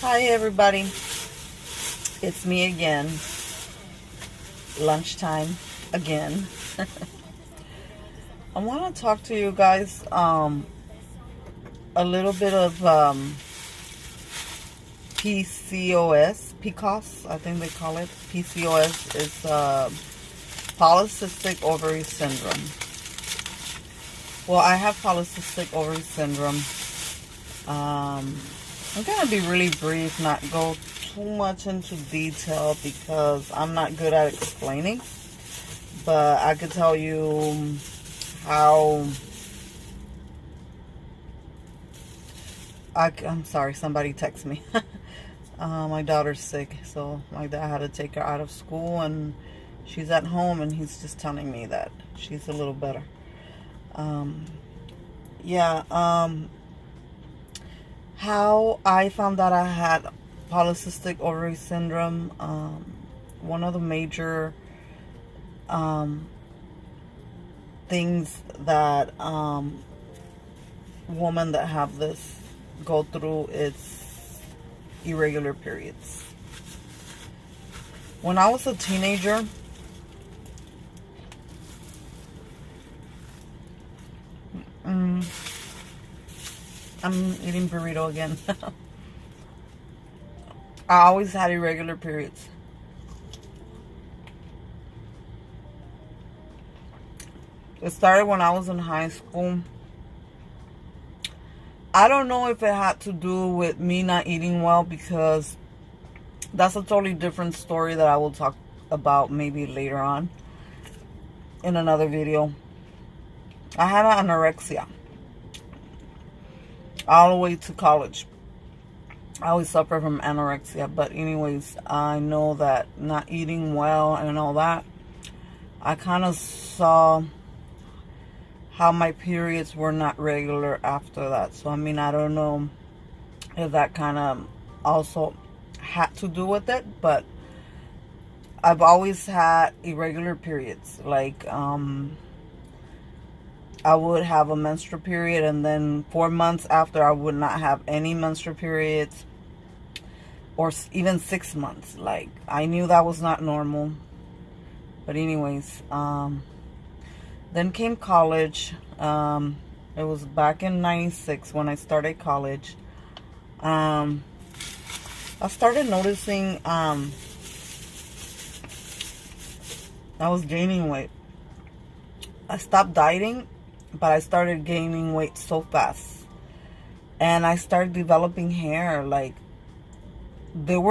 Hi everybody, it's me again, lunchtime again. I want to talk to you guys a little bit of PCOS, I think they call it. PCOS is Polycystic ovary syndrome. Well, I have polycystic ovary syndrome. I'm going to be really brief, not go too much into detail because I'm not good at explaining. But I could tell you how... I'm sorry, somebody texted me. My daughter's sick, so my dad had to take her out of school and she's at home and he's just telling me that she's a little better. How I found out I had polycystic ovary syndrome, one of the major things that women that have this go through is irregular periods. When I was a teenager, I'm eating burrito again. I always had irregular periods. It started when I was in high school. I don't know if it had to do with me not eating well, because that's a totally different story that I will talk about maybe later on in another video. I had anorexia all the way to college. I always suffer from anorexia, but anyways, I know that not eating well and all that, I kind of saw how my periods were not regular after that. So I mean, I don't know if that kind of also had to do with it, but I've always had irregular periods. Like I would have a menstrual period, and then 4 months after I would not have any menstrual periods, or even 6 months. Like, I knew that was not normal. But anyways, then came college. It was back in 96 when I started college. I started noticing I was gaining weight. I stopped dieting, but I started gaining weight so fast. And I started developing hair. Like, it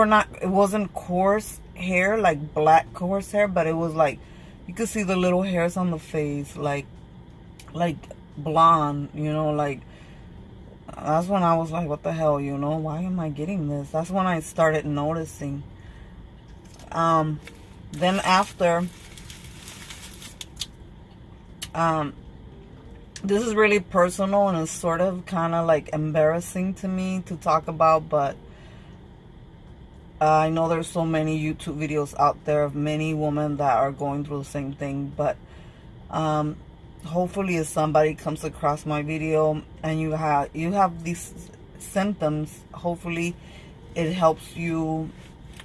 wasn't coarse hair, like black coarse hair, but it was like, you could see the little hairs on the face, like blonde, you know, like, that's when I was like, what the hell, you know, why am I getting this? That's when I started noticing. Then after, this is really personal and it's sort of kind of like embarrassing to me to talk about, but I know there's so many YouTube videos out there of many women that are going through the same thing. But hopefully if somebody comes across my video and you have these symptoms, hopefully it helps you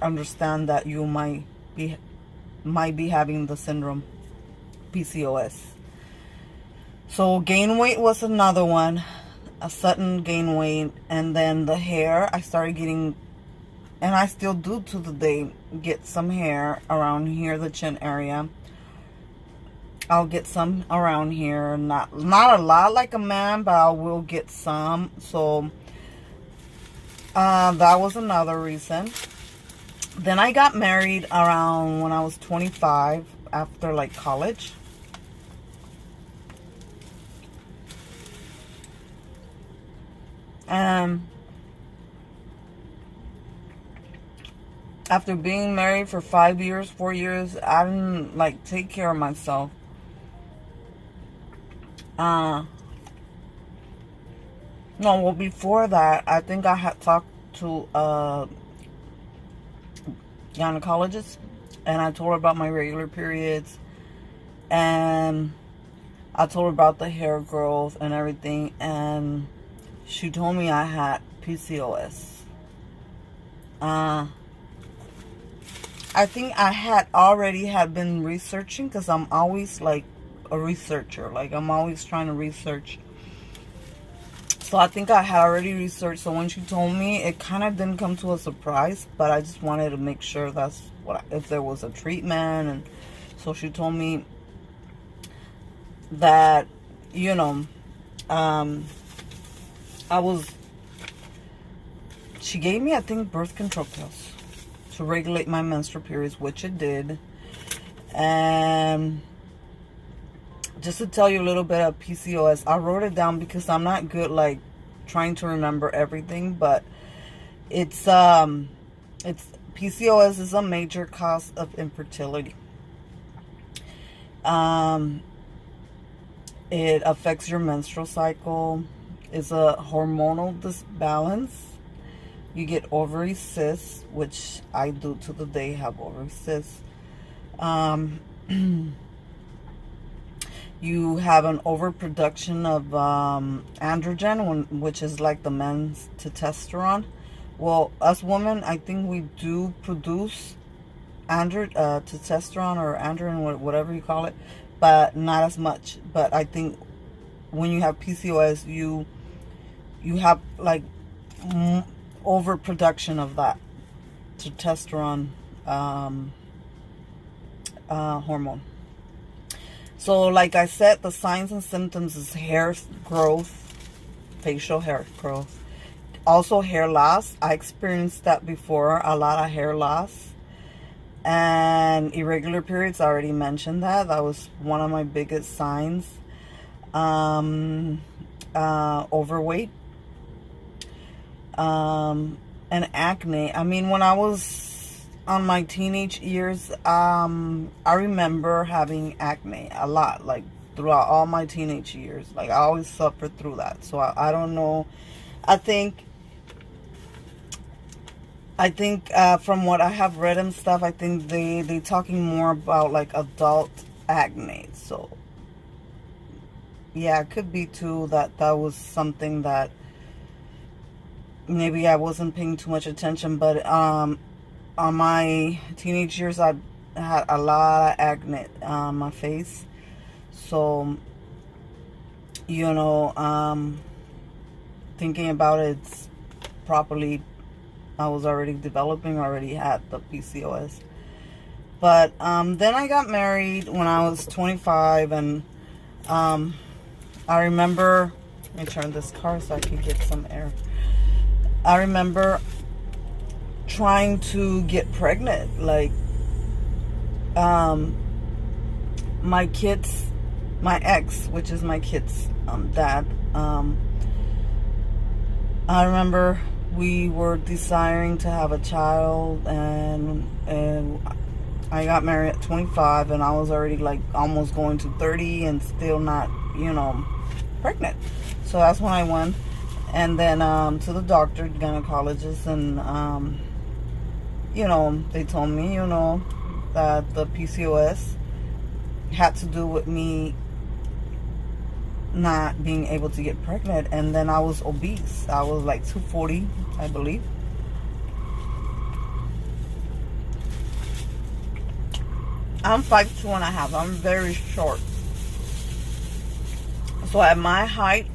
understand that you might be having the syndrome, PCOS. So gain weight was another one, a sudden gain weight. And then the hair, I started getting, and I still do to the day, get some hair around here, the chin area. I'll get some around here, not a lot like a man, but I will get some. So that was another reason. Then I got married around when I was 25, after like college. After being married for 4 years, I didn't like take care of myself. No, well, before that, I think I had talked to a gynecologist, and I told her about my regular periods, and I told her about the hair growth and everything, and she told me I had PCOS. I think I had already had been researching, because I'm always like a researcher. Like, I'm always trying to research. So I think I had already researched. So when she told me, it kind of didn't come to a surprise, but I just wanted to make sure that's what, if there was a treatment. And so she told me that, you know, she gave me, I think, birth control pills to regulate my menstrual periods, which it did. And just to tell you a little bit of PCOS, I wrote it down because I'm not good like trying to remember everything, but it's PCOS is a major cause of infertility. It affects your menstrual cycle. It's a hormonal disbalance. You get ovary cysts, which I do to the day have ovary cysts. You have an overproduction of androgen, which is like the men's testosterone. Well, us women, I think we do produce testosterone or androgen, whatever you call it, but not as much. But I think when you have PCOS, you have like overproduction of that testosterone hormone. So like I said, the signs and symptoms is hair growth, facial hair growth, also hair loss. I experienced that before, a lot of hair loss. And irregular periods, I already mentioned that. That was one of my biggest signs. Overweight. And acne. I mean, when I was on my teenage years, I remember having acne a lot, like throughout all my teenage years. Like, I always suffered through that. So I don't know. I think from what I have read and stuff, I think they talking more about like adult acne. So yeah, it could be too that was something that maybe I wasn't paying too much attention. But on my teenage years, I had a lot of acne on my face. So, you know, thinking about it properly, I was already developing, already had the PCOS. But then I got married when I was 25, and I remember, let me turn this car so I can get some air. I remember trying to get pregnant, like my ex, which is my kid's dad, I remember we were desiring to have a child, and I got married at 25, and I was already like almost going to 30 and still not, you know, pregnant. So that's when I went, and then to the doctor, gynecologist, and you know, they told me, you know, that the PCOS had to do with me not being able to get pregnant. And then I was obese. I was like 240, I believe. I'm 5'2.5". I'm very short. So at my height,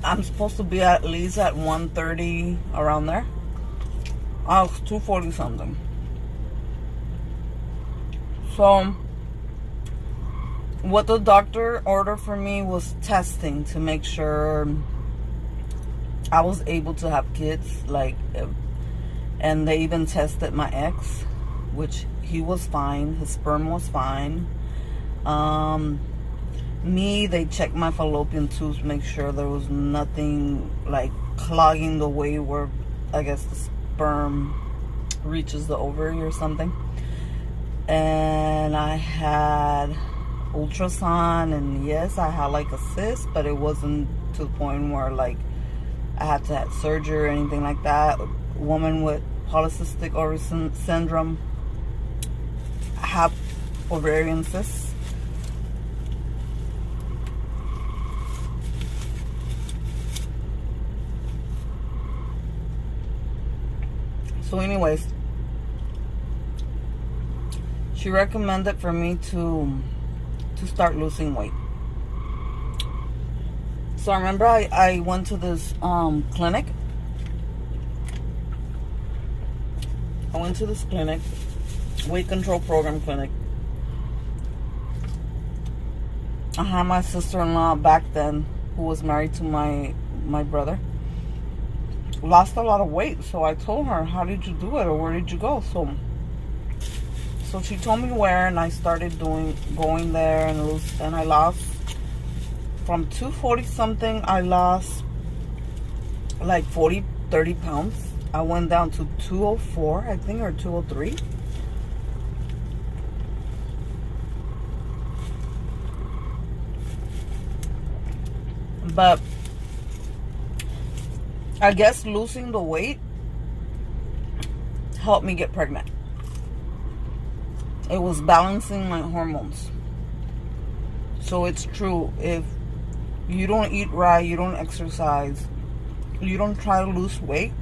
I'm supposed to be at least at 130, around there. I was 240 something. So what the doctor ordered for me was testing to make sure I was able to have kids. Like, and they even tested my ex, which he was fine. His sperm was fine. They checked my fallopian tubes, make sure there was nothing like clogging the way where, I guess, the sperm reaches the ovary or something. And I had ultrasound, and yes, I had like a cyst, but it wasn't to the point where like I had to have surgery or anything like that. A woman with polycystic ovary syndrome have ovarian cysts. So anyways, she recommended for me to start losing weight. So I remember I went to this clinic. I went to this clinic, weight control program clinic. I had my sister-in-law back then, who was married to my brother, lost a lot of weight. So I told her, how did you do it, or where did you go? So she told me where, and I started going there, and I lost from 240 something. I lost like 30 pounds. I went down to 204, I think, or 203. But I guess losing the weight helped me get pregnant. It was balancing my hormones. So it's true, if you don't eat right, you don't exercise, you don't try to lose weight,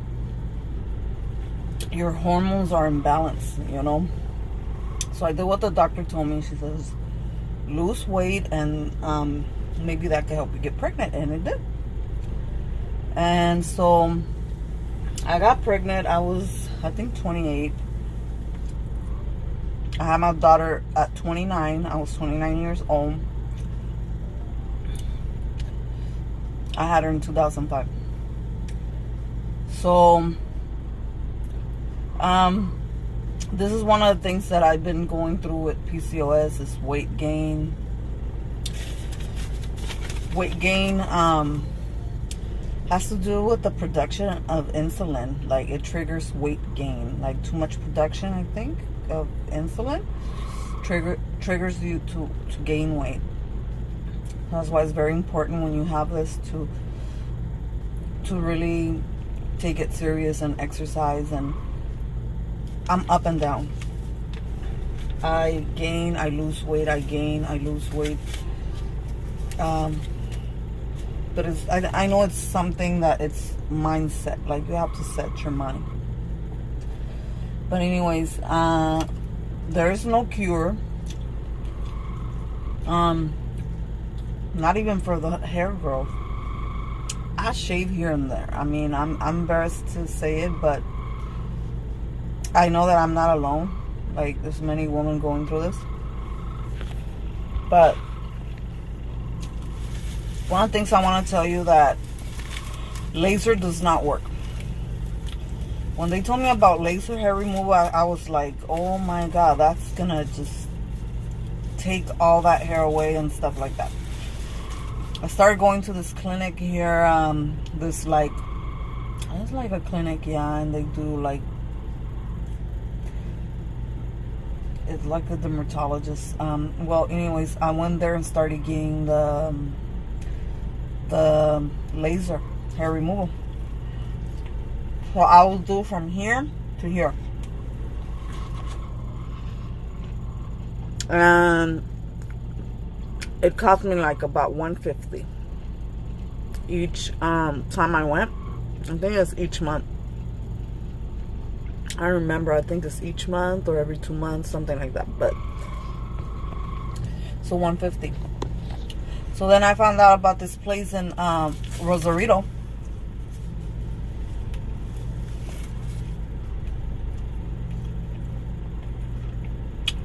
your hormones are imbalanced, you know. So I did what the doctor told me. She says, lose weight, and maybe that could help you get pregnant, and it did. And so I got pregnant. I was, I think, 28. I had my daughter at 29. I was 29 years old. I had her in 2005. So this is one of the things that I've been going through with PCOS, is weight gain. Weight gain has to do with the production of insulin. Like, it triggers weight gain. Like, too much production, I think, of insulin triggers you to gain weight. That's why it's very important when you have this to really take it serious and exercise. And I'm up and down. I gain, I lose weight, I gain, I lose weight. But I know it's something that it's mindset. Like, you have to set your mind. But anyways, there is no cure. Not even for the hair growth. I shave here and there. I mean, I'm embarrassed to say it, but I know that I'm not alone. Like, there's many women going through this. But one of the things I want to tell you, that laser does not work. When they told me about laser hair removal, I was like, oh my God, that's gonna just take all that hair away and stuff like that. I started going to this clinic here, it's like a clinic, yeah, and they do like, it's like a dermatologist. Well, anyways, I went there and started getting the laser hair removal. So I will do from here to here. And it cost me like about $150 each time I went. I think it's each month. I remember, I think it's each month or every 2 months, something like that. But so $150. So then I found out about this place in Rosarito.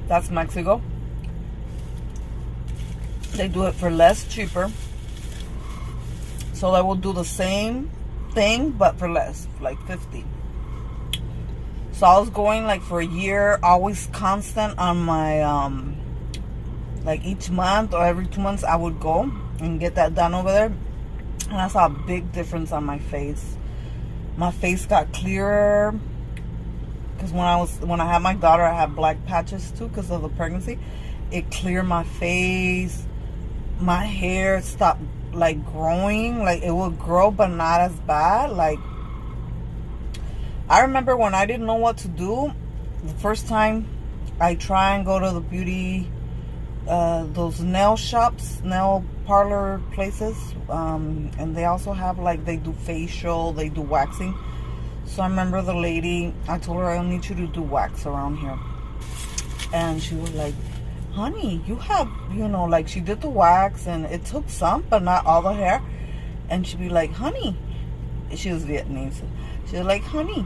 That's Mexico. They do it for less, cheaper. So they will do the same thing, but for less, like $50. So I was going like for a year, always constant on my, like each month or every 2 months I would go and get that done over there. And I saw a big difference on my face. My face got clearer. Because when I had my daughter, I had black patches too because of the pregnancy. It cleared my face. My hair stopped like growing. Like, it would grow, but not as bad. Like, I remember when I didn't know what to do, the first time I try and go to the beauty, those nail shops, nail parlor places, and they also have, like, they do facial, they do waxing. So I remember the lady, I told her, I need you to do wax around here. And she was like, honey, you have, you know, like she did the wax and it took some, but not all the hair. And she'd be like, honey, she was Vietnamese. She was like, honey,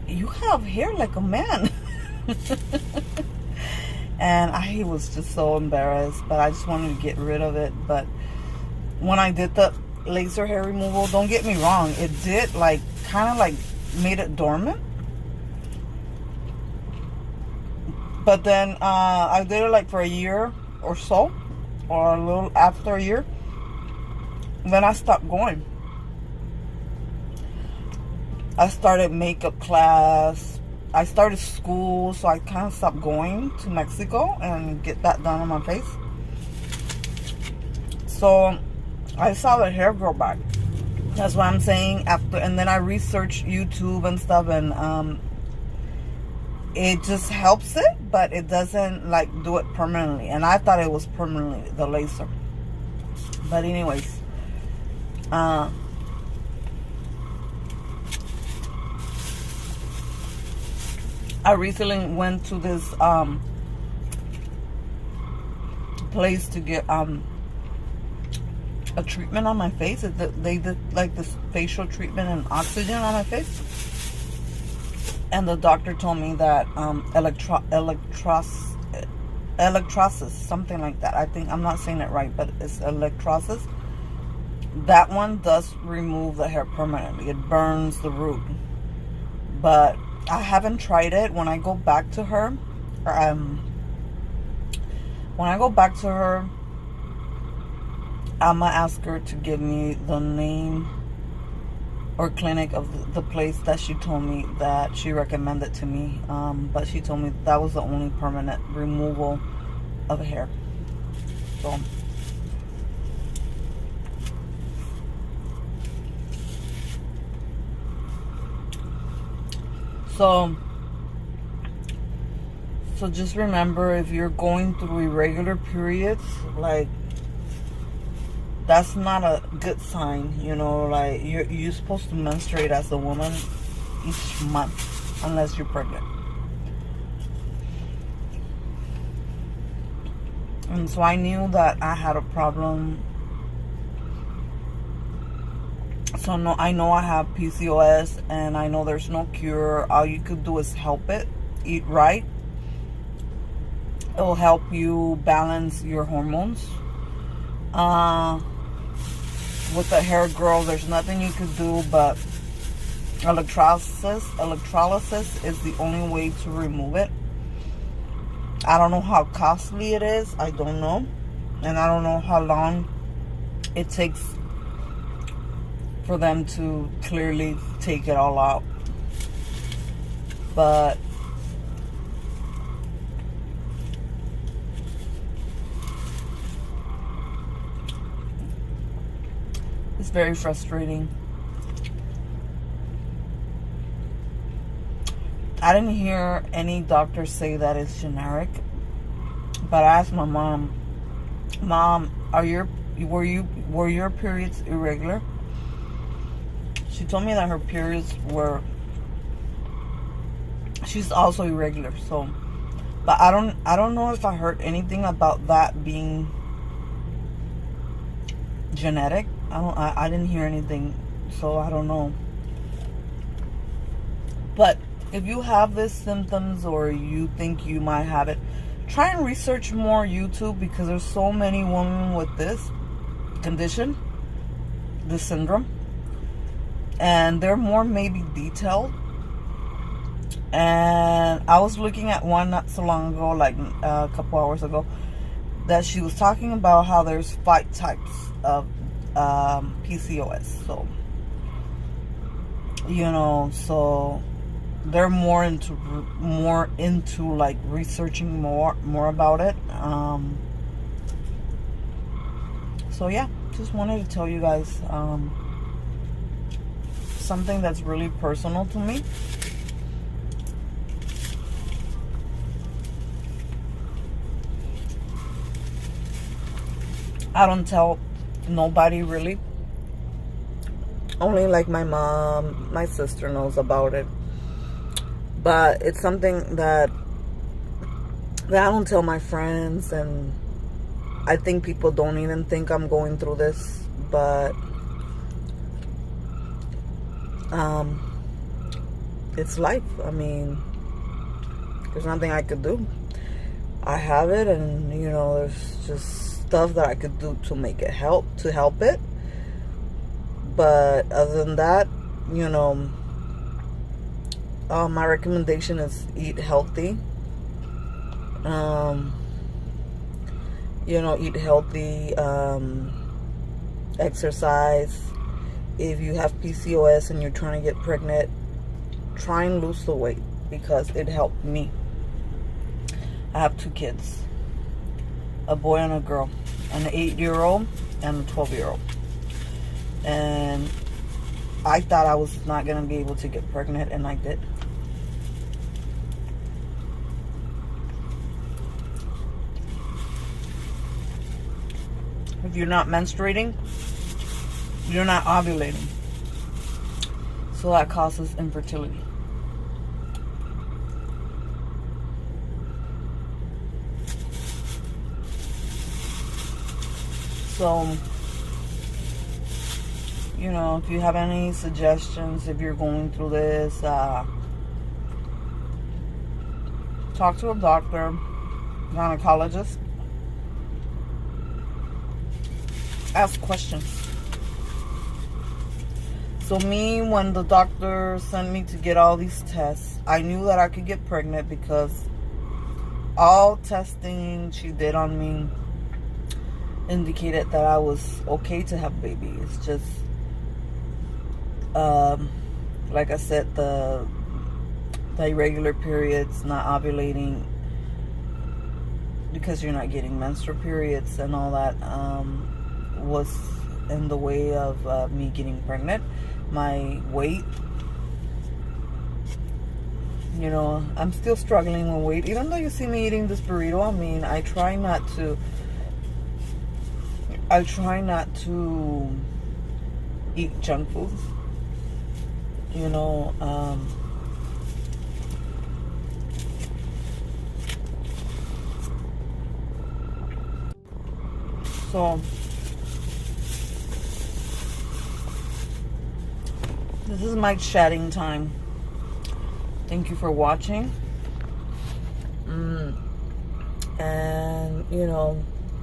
you have hair like a man. And I was just so embarrassed, but I just wanted to get rid of it. But when I did the laser hair removal, don't get me wrong, it did like kind of like made it dormant. But then I did it like for a year or so, or a little after a year. Then I stopped going. I started makeup class. I started school, so I kind of stopped going to Mexico and get that done on my face. So I saw the hair grow back. That's what I'm saying. After, and then I researched YouTube and stuff, and it just helps it, but it doesn't like do it permanently. And I thought it was permanently, the laser. But anyways, I recently went to this place to get a treatment on my face. They did like this facial treatment and oxygen on my face. And the doctor told me that electrolysis, something like that. I think I'm not saying it right, but it's electrolysis. That one does remove the hair permanently. It burns the root. But I haven't tried it. When I go back to her, I'm gonna ask her to give me the name or clinic of the place that she told me that she recommended to me. But she told me that was the only permanent removal of hair. So just remember, if you're going through irregular periods, like, that's not a good sign, you know. Like, you're supposed to menstruate as a woman each month, unless you're pregnant. And so I knew that I had a problem. So no, I know I have PCOS, and I know there's no cure. All you could do is help it. Eat right. It will help you balance your hormones. With the hair growth, there's nothing you could do but electrolysis. Electrolysis is the only way to remove it. I don't know how costly it is. I don't know. And I don't know how long it takes for them to clearly take it all out. But it's very frustrating. I didn't hear any doctor say that it's generic, but I asked my mom, were your periods irregular? She told me that her periods were, she's also irregular. So, but I don't know if I heard anything about that being genetic. I didn't hear anything, so I don't know. But if you have these symptoms, or you think you might have it, try and research more YouTube, because there's so many women with this condition, this syndrome, and they're more maybe detailed. And I was looking at one not so long ago, like a couple hours ago, that she was talking about how there's 5 types of PCOS. So, you know, so they're more into like researching more about it. So yeah, just wanted to tell you guys something that's really personal to me. I don't tell nobody really. Only like my mom, my sister knows about it. But it's something that I don't tell my friends, and I think people don't even think I'm going through this, but it's life. I mean, there's nothing I could do. I have it, and you know, there's just stuff that I could do to make it help it. But other than that, you know, my recommendation is eat healthy. You know, eat healthy, exercise. If you have PCOS and you're trying to get pregnant, try and lose the weight, because it helped me. I have 2 kids, a boy and a girl, an 8-year-old and a 12-year-old. And I thought I was not going to be able to get pregnant, and I did. If you're not menstruating, you're not ovulating. So that causes infertility. So, you know, if you have any suggestions, if you're going through this, talk to a doctor, gynecologist. Ask questions. So me, when the doctor sent me to get all these tests, I knew that I could get pregnant because all testing she did on me indicated that I was okay to have a baby. It's just, like I said, the irregular periods, not ovulating because you're not getting menstrual periods and all that, was in the way of me getting pregnant. My weight, you know, I'm still struggling with weight, even though you see me eating this burrito. I mean, I try not to eat junk food, you know. So this is my chatting time. Thank you for watching. And you know,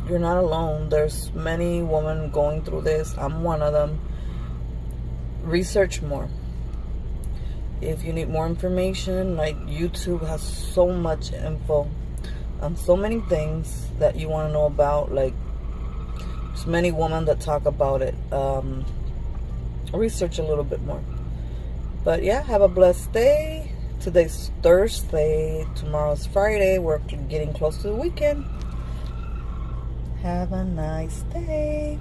you're not alone. There's many women going through this. I'm one of them. Research more. If you need more information, like YouTube has so much info on so many things that you want to know about. Like, there's many women that talk about it. Research a little bit more. But yeah, have a blessed day. Today's Thursday, tomorrow's Friday. We're getting close to the weekend. Have a nice day.